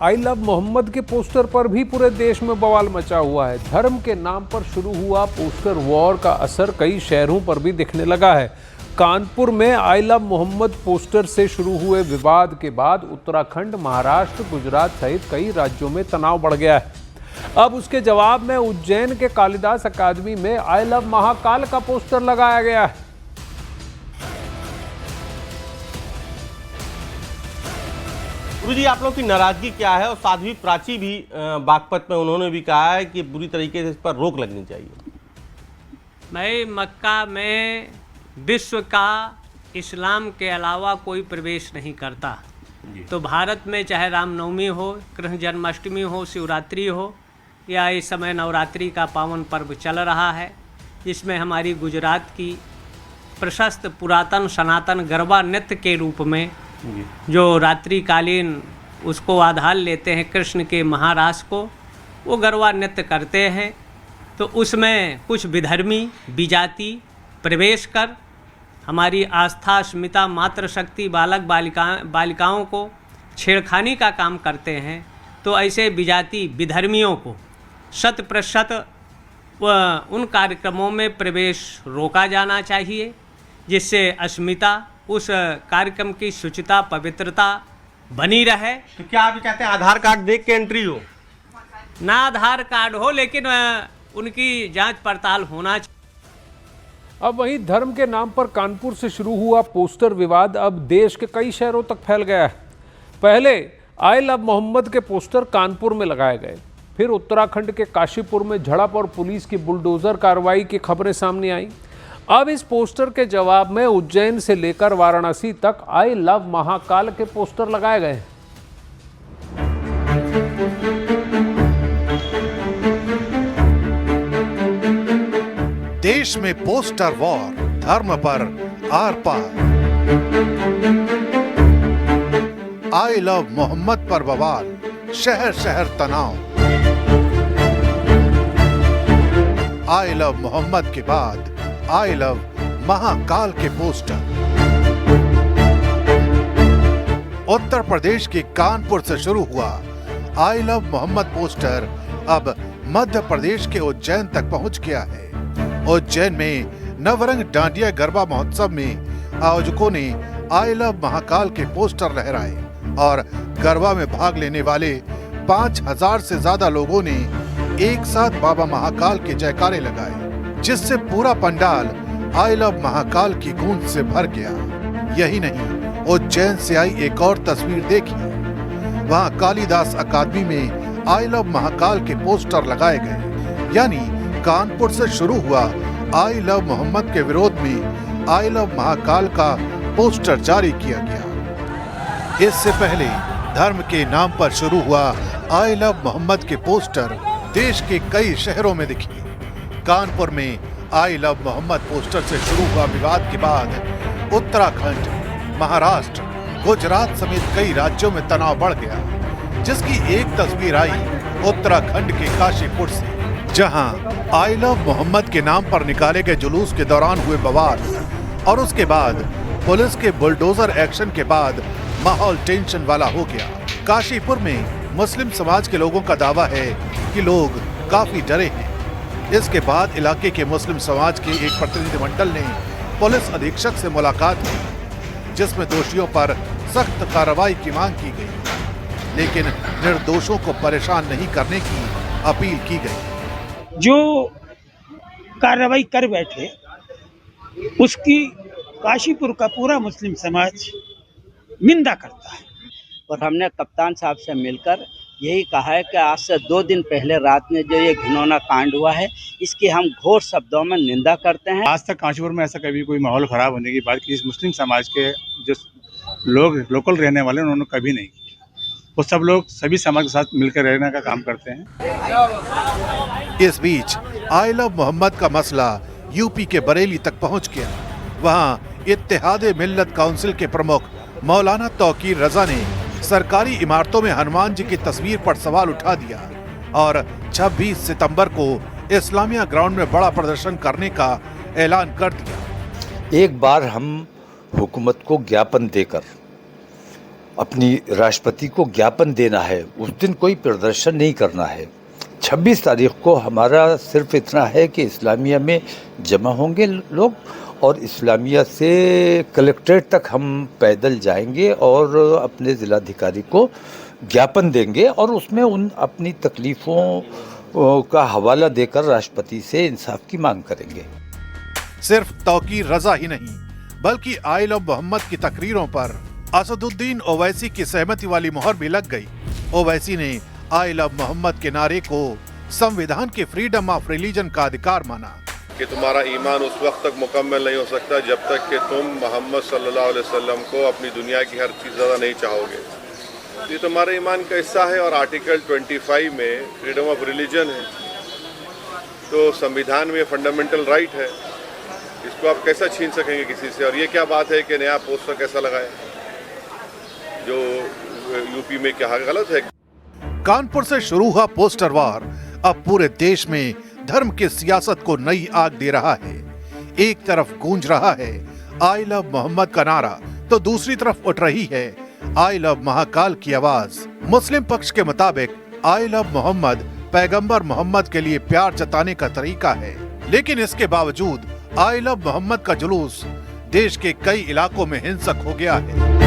आई love Mohammad के poster पर भी पूरे देश में बवाल मचा हुआ है। धर्म के नाम पर शुरू हुआ पोस्टर वॉर का असर कई शहरों पर भी दिखने लगा है। कानपुर में आई लव मोहम्मद पोस्टर से शुरू हुए विवाद के बाद उत्तराखंड, महाराष्ट्र, गुजरात सहित कई राज्यों में तनाव बढ़ गया है। अब उसके जवाब में उज्जैन के कालिदास अकादमी में आई लव महाकाल का पोस्टर लगाया गया है। गुरुजी, आप लोग की नाराजगी क्या है? और साध्वी प्राची भी बागपत में उन्होंने भी कहा है कि पूरी तरीके से इस पर रोक लगनी चाहिए। मैं मक्का में विश्व का इस्लाम के अलावा कोई प्रवेश नहीं करता। तो भारत में चाहे रामनवमी हो, कृष्ण जन्माष्टमी हो, शिवरात्रि हो, या इस समय नवरात्रि का पावन पर्व चल रहा है, जिसमें हमारी गुजरात की प्रशस्त पुरातन सनातन गरबा नृत्य के रूप में जो रात्रिकालीन उसको आधार लेते हैं कृष्ण के महारास को, वो गरबा नृत्य करते हैं। तो उसमें कुछ विधर्मी विजाति प्रवेश कर हमारी आस्था, अस्मिता, मातृशक्ति, बालिकाओं को छेड़खानी का काम करते हैं। तो ऐसे विजाति विधर्मियों को 100% उन कार्यक्रमों में प्रवेश रोका जाना चाहिए, जिससे अस्मिता, उस कार्यक्रम की शुचिता, पवित्रता बनी रहे। तो क्या आप कहते हैं आधार कार्ड देख के एंट्री हो? ना आधार कार्ड हो, लेकिन उनकी जांच पड़ताल होना चाहिए। अब वहीं धर्म के नाम पर कानपुर से शुरू हुआ पोस्टर विवाद अब देश के कई शहरों तक फैल गया है। पहले आई लव मोहम्मद के पोस्टर कानपुर में लगाए गए, फिर उत्तराखंड के काशीपुर में झड़प और पुलिस की बुलडोजर कार्रवाई की खबरें सामने आई। अब इस पोस्टर के जवाब में उज्जैन से लेकर वाराणसी तक आई लव महाकाल के पोस्टर लगाए गए हैं। देश में पोस्टर वॉर, धर्म पर आर पार। आई लव मोहम्मद पर बवाल, शहर शहर तनाव। आई लव मोहम्मद के बाद आई लव महाकाल के पोस्टर। उत्तर प्रदेश के कानपुर से शुरू हुआ आई लव मोहम्मद पोस्टर अब मध्य प्रदेश के उज्जैन तक पहुंच गया है। उज्जैन में नवरंग डांडिया गरबा महोत्सव में आयोजकों ने आई लव महाकाल के पोस्टर लहराए और गरबा में भाग लेने वाले 5000 से ज्यादा लोगों ने एक साथ बाबा महाकाल के जयकारे लगाए, जिससे पूरा पंडाल आई लव महाकाल की गूंज से भर गया। यही नहीं, उज्जैन से आई एक और तस्वीर देखिए। वहां कालिदास अकादमी में आई लव महाकाल के पोस्टर लगाए गए, यानी कानपुर से शुरू हुआ आई लव मोहम्मद के विरोध में आई लव महाकाल का पोस्टर जारी किया गया। इससे पहले धर्म के नाम पर शुरू हुआ आई लव मोहम्मद के पोस्टर देश के कई शहरों में दिखे। कानपुर में आई लव मोहम्मद पोस्टर से शुरू हुआ विवाद के बाद उत्तराखंड, महाराष्ट्र, गुजरात समेत कई राज्यों में तनाव बढ़ गया, जिसकी एक तस्वीर आई उत्तराखंड के काशीपुर से, जहां आई लव मोहम्मद के नाम पर निकाले गए जुलूस के दौरान हुए बवाल और उसके बाद पुलिस के बुलडोजर एक्शन के बाद माहौल टेंशन वाला हो गया। काशीपुर में मुस्लिम समाज के लोगों का दावा है कि लोग काफी डरे हैं। इसके बाद इलाके के मुस्लिम समाज के एक प्रतिनिधिमंडल ने पुलिस अधीक्षक से मुलाकात की, जिसमें दोषियों पर सख्त कार्रवाई की मांग की गई, लेकिन निर्दोषों को परेशान नहीं करने की अपील की गई। जो कार्रवाई कर बैठे उसकी काशीपुर का पूरा मुस्लिम समाज निंदा करता है। और हमने कप्तान साहब से मिलकर यही कहा है कि आज से 2 दिन पहले रात में जो ये घिनौना कांड हुआ है, इसकी हम घोर शब्दों में निंदा करते हैं। आज तक काशीपुर में ऐसा कभी कोई माहौल खराब होने की बात की इस मुस्लिम समाज के जो लोग लोकल रहने वाले उन्होंने कभी नहीं की। वो सब लोग सभी समाज के साथ मिलकर रहने का काम करते हैं। इस बीच आई लव मोहम्मद का मसला यूपी के बरेली तक पहुंच गया। वहां इत्तेहादे मिल्लत काउंसिल के प्रमुख मौलाना तौकीर रजा ने सरकारी इमारतों में हनुमान जी की तस्वीर पर सवाल उठा दिया और 26 सितंबर को इस्लामिया ग्राउंड में बड़ा प्रदर्शन करने का ऐलान कर दिया। एक बार हम हुकूमत को ज्ञापन देकर अपनी राष्ट्रपति को ज्ञापन देना है, उस दिन कोई प्रदर्शन नहीं करना है। 26 तारीख को हमारा सिर्फ इतना है कि इस्लामिया में जमा होंगे लोग और इस्लामिया से कलेक्ट्रेट तक हम पैदल जाएंगे और अपने ज़िलाधिकारी को ज्ञापन देंगे और उसमें उन अपनी तकलीफ़ों का हवाला देकर राष्ट्रपति से इंसाफ की मांग करेंगे। सिर्फ तौकीर रजा ही नहीं बल्कि आई लव मोहम्मद की तकरीरों पर असदुद्दीन ओवैसी की सहमति वाली मोहर भी लग गई। ओवैसी ने आई लव मोहम्मद के नारे को संविधान के फ्रीडम ऑफ रिलीजन का अधिकार माना कि तुम्हारा ईमान उस वक्त तक मुकम्मल नहीं हो सकता जब तक कि तुम मोहम्मद सल्लल्लाहु अलैहि वसल्लम को अपनी दुनिया की हर चीज़ ज़्यादा नहीं चाहोगे। ये तुम्हारे ईमान का हिस्सा है और आर्टिकल 25 में फ्रीडम ऑफ रिलीजन है, तो संविधान में फंडामेंटल राइट है, इसको आप कैसा छीन सकेंगे किसी से। और ये क्या बात है कि नया पोस्टर कैसा लगाए जो यूपी में क्या गलत है। कानपुर से शुरू हुआ पोस्टर वार अब पूरे देश में धर्म की सियासत को नई आग दे रहा है। एक तरफ गूंज रहा है आई लव मोहम्मद का नारा तो दूसरी तरफ उठ रही है आई लव महाकाल की आवाज। मुस्लिम पक्ष के मुताबिक आई लव मोहम्मद पैगंबर मोहम्मद के लिए प्यार जताने का तरीका है, लेकिन इसके बावजूद आई लव मोहम्मद का जुलूस देश के कई इलाकों में हिंसक हो गया है।